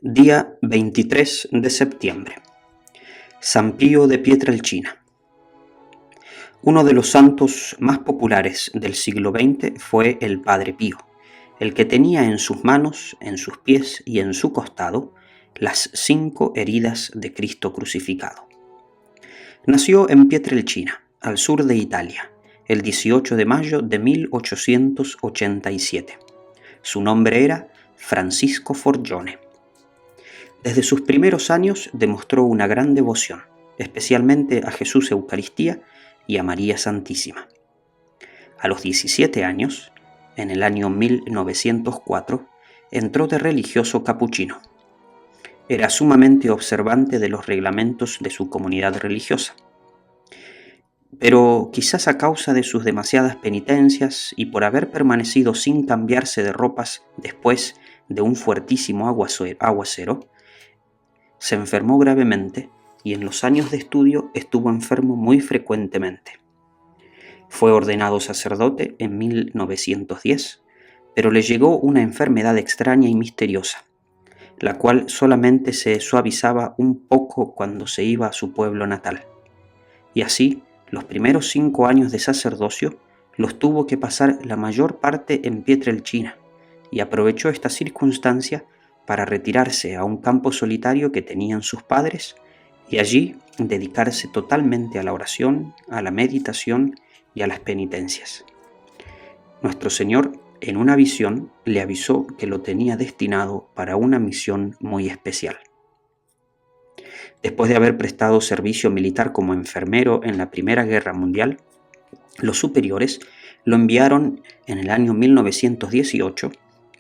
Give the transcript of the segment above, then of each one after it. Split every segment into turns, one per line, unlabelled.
Día 23 de septiembre. San Pío de Pietrelcina. Uno de los santos más populares del siglo XX fue el Padre Pío, el que tenía en sus manos, en sus pies y en su costado las 5 heridas de Cristo crucificado. Nació en Pietrelcina, al sur de Italia, el 18 de mayo de 1887. Su nombre era Francisco Forgione. Desde sus primeros años demostró una gran devoción, especialmente a Jesús Eucaristía y a María Santísima. A los 17 años, en el año 1904, entró de religioso capuchino. Era sumamente observante de los reglamentos de su comunidad religiosa. Pero quizás a causa de sus demasiadas penitencias y por haber permanecido sin cambiarse de ropas después de un fuertísimo aguacero, se enfermó gravemente y en los años de estudio estuvo enfermo muy frecuentemente. Fue ordenado sacerdote en 1910, pero le llegó una enfermedad extraña y misteriosa, la cual solamente se suavizaba un poco cuando se iba a su pueblo natal. Y así, los primeros 5 años de sacerdocio los tuvo que pasar la mayor parte en Pietrelcina, y aprovechó esta circunstancia para retirarse a un campo solitario que tenían sus padres y allí dedicarse totalmente a la oración, a la meditación y a las penitencias. Nuestro Señor, en una visión, le avisó que lo tenía destinado para una misión muy especial. Después de haber prestado servicio militar como enfermero en la Primera Guerra Mundial, los superiores lo enviaron en el año 1918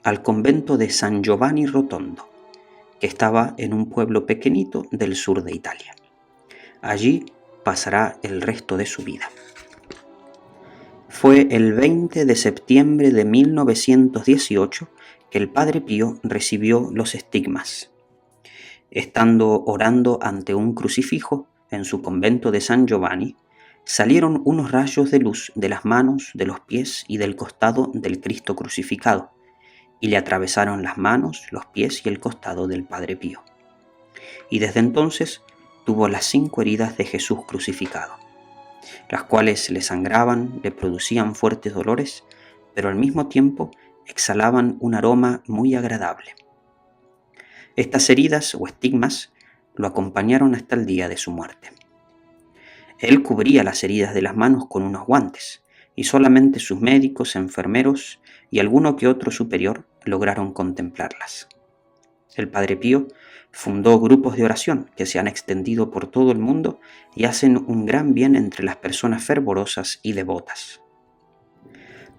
al convento de San Giovanni Rotondo, que estaba en un pueblo pequeñito del sur de Italia. Allí pasará el resto de su vida. Fue el 20 de septiembre de 1918 que el Padre Pío recibió los estigmas. Estando orando ante un crucifijo en su convento de San Giovanni, salieron unos rayos de luz de las manos, de los pies y del costado del Cristo crucificado, y le atravesaron las manos, los pies y el costado del Padre Pío. Y desde entonces tuvo las 5 heridas de Jesús crucificado, las cuales le sangraban, le producían fuertes dolores, pero al mismo tiempo exhalaban un aroma muy agradable. Estas heridas o estigmas lo acompañaron hasta el día de su muerte. Él cubría las heridas de las manos con unos guantes, y solamente sus médicos, enfermeros y alguno que otro superior lograron contemplarlas. El Padre Pío fundó grupos de oración que se han extendido por todo el mundo y hacen un gran bien entre las personas fervorosas y devotas.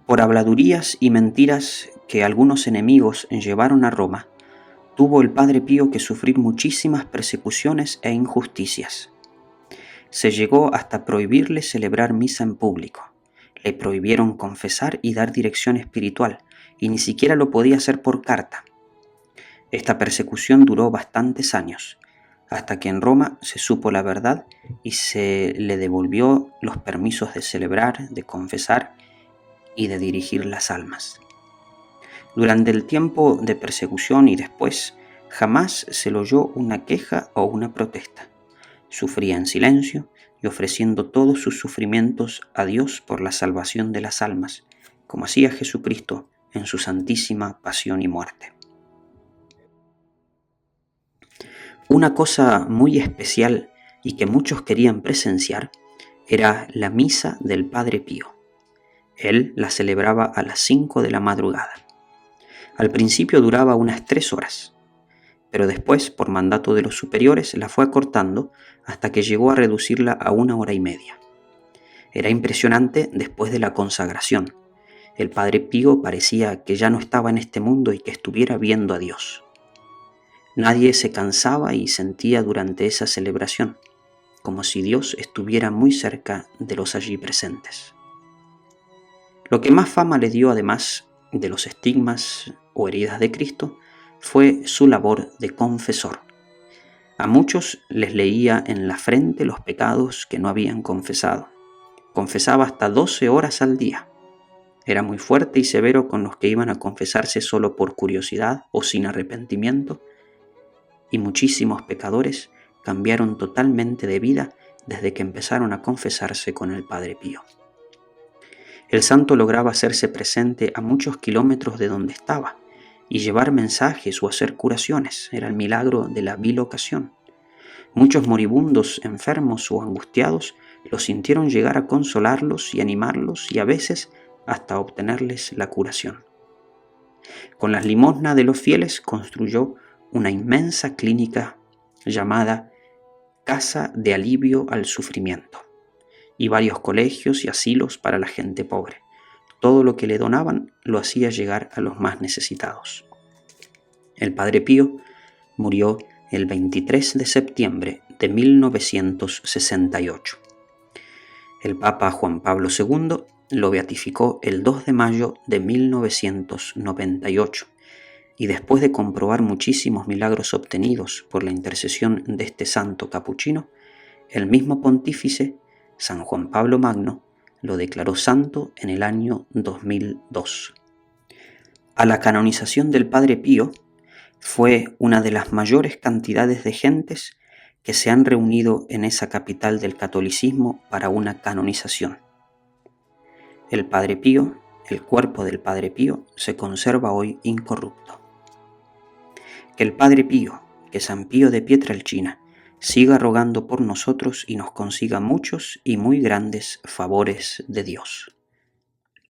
Por habladurías y mentiras que algunos enemigos llevaron a Roma, tuvo el Padre Pío que sufrir muchísimas persecuciones e injusticias. Se llegó hasta prohibirle celebrar misa en público. Le prohibieron confesar y dar dirección espiritual, y ni siquiera lo podía hacer por carta. Esta persecución duró bastantes años, hasta que en Roma se supo la verdad y se le devolvió los permisos de celebrar, de confesar y de dirigir las almas. Durante el tiempo de persecución y después, jamás se le oyó una queja o una protesta. Sufría en silencio y ofreciendo todos sus sufrimientos a Dios por la salvación de las almas, como hacía Jesucristo en su santísima pasión y muerte. Una cosa muy especial y que muchos querían presenciar era la misa del Padre Pío. Él la celebraba a las 5 de la madrugada. Al principio duraba unas 3 horas, pero después, por mandato de los superiores, la fue acortando hasta que llegó a reducirla a 1 hora y media. Era impresionante después de la consagración. El Padre Pío parecía que ya no estaba en este mundo y que estuviera viendo a Dios. Nadie se cansaba y sentía durante esa celebración, como si Dios estuviera muy cerca de los allí presentes. Lo que más fama le dio, además de los estigmas o heridas de Cristo, fue su labor de confesor. A muchos les leía en la frente los pecados que no habían confesado. Confesaba hasta 12 horas al día. Era muy fuerte y severo con los que iban a confesarse solo por curiosidad o sin arrepentimiento, y muchísimos pecadores cambiaron totalmente de vida desde que empezaron a confesarse con el Padre Pío. El santo lograba hacerse presente a muchos kilómetros de donde estaba y llevar mensajes o hacer curaciones. Era el milagro de la bilocación. Muchos moribundos, enfermos o angustiados lo sintieron llegar a consolarlos y animarlos y a veces hasta obtenerles la curación. Con las limosnas de los fieles construyó una inmensa clínica llamada Casa de Alivio al Sufrimiento y varios colegios y asilos para la gente pobre. Todo lo que le donaban lo hacía llegar a los más necesitados. El Padre Pío murió el 23 de septiembre de 1968. El Papa Juan Pablo II lo beatificó el 2 de mayo de 1998 y después de comprobar muchísimos milagros obtenidos por la intercesión de este santo capuchino, el mismo pontífice, San Juan Pablo Magno, lo declaró santo en el año 2002. A la canonización del Padre Pío fue una de las mayores cantidades de gentes que se han reunido en esa capital del catolicismo para una canonización. El Padre Pío, el cuerpo del Padre Pío, se conserva hoy incorrupto. Que el Padre Pío, que San Pío de Pietrelcina, siga rogando por nosotros y nos consiga muchos y muy grandes favores de Dios.